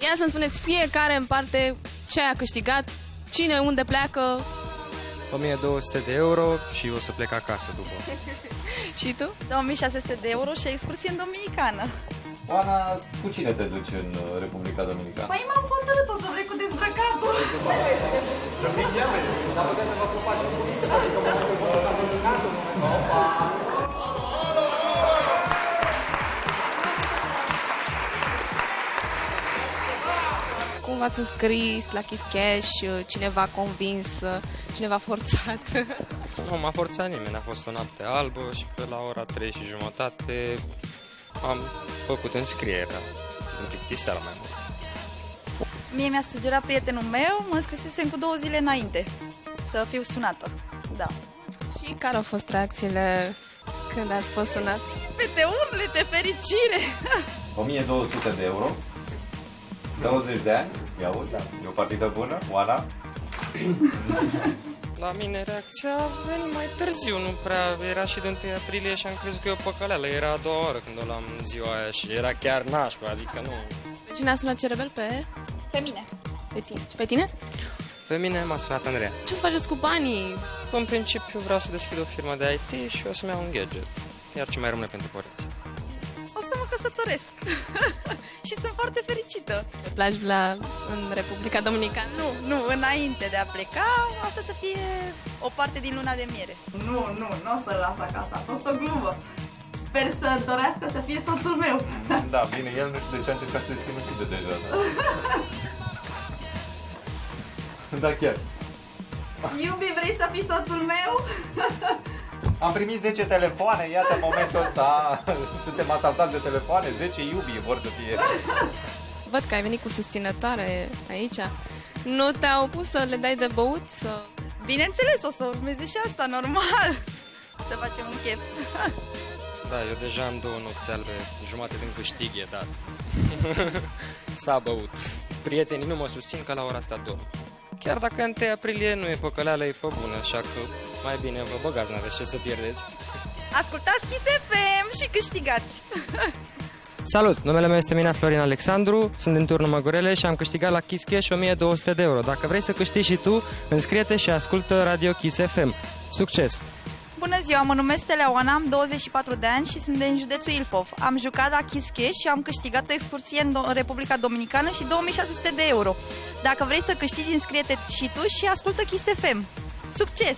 Ia să-mi spuneți fiecare în parte ce a câștigat, cine, unde pleacă. 1200 de euro și o să plec acasă după. Și tu? 2600 de euro și excursie în Dominicană. Oana, cu cine te duci în Republica Dominicană? Păi m-am hotărât, o să vrei cu dezbrăcatul. Cum v-ați înscris la Kiss Cash? Cineva convins? Cineva forțat? Nu m-a forțat nimeni, a fost o noapte albă și pe la ora 3:30 am făcut înscrierea. Chestia mai mult. Mie mi-a sugerat prietenul meu, mă înscrisesem cu 2 zile înainte să fiu sunată. Da. Și care au fost reacțiile când ați fost sunat? Fete, urlete, fericire! 1200 de euro, 20 de ani, ia uite, e o partidă bună, Oana? La mine reacția a venit mai târziu, nu prea, era și de 1 aprilie și am crezut că e o păcăleală, era a doua oră când o luam în ziua aia și era chiar nașpa, adică nu. Pe cine a sunat Cerebel? Pe mine. Pe tine. Și pe tine? Pe mine m-a sunat Andreea. Ce să faceți cu banii? În principiu vreau să deschid o firmă de IT și o să-mi iau un gadget, iar ce mai rămâne pentru părinți. O să mă căsătoresc. Și sunt foarte fericită. Te plagi în Republica Dominicană? Nu, înainte de a pleca, asta să fie o parte din luna de miere. Nu o să-l las acasă, a fost o glumă. Sper să dorească să fie soțul meu. Da, bine, el nu știu de ce a încercat să-i sinucide deja. Da, chiar. Iubi, vrei să fii soțul meu? Am primit 10 telefoane, iată momentul ăsta. Suntem asaltați de telefoane, 10 iubii vor să fie. Văd că ai venit cu susținătoare aici. Nu te-au pus să le dai de băut? Bineînțeles, o să urmeze și asta, normal. Să facem un chef. Da, eu deja am 2 nopți albe, jumate din câștig e dat. S-a băut. Prietenii nu mă susțin că la ora asta dorm. Chiar dacă 1 aprilie nu e păcăleală, e pe bună, așa că mai bine vă băgați, n-aveți ce să pierdeți. Ascultați Kiss FM și câștigați! Salut! Numele meu este Mina Florin Alexandru, sunt din Turnul Măgurele și am câștigat la Kiss Cash 1200 de euro. Dacă vrei să câștigi și tu, înscrie-te și ascultă Radio Kiss FM. Succes! Bună ziua, mă numesc Teleoana, am 24 de ani și sunt din județul Ilfov. Am jucat la Kiss Cash și am câștigat o excursie în Republica Dominicană și 2600 de euro. Dacă vrei să câștigi, înscrie-te și tu și ascultă Kiss FM. Succes!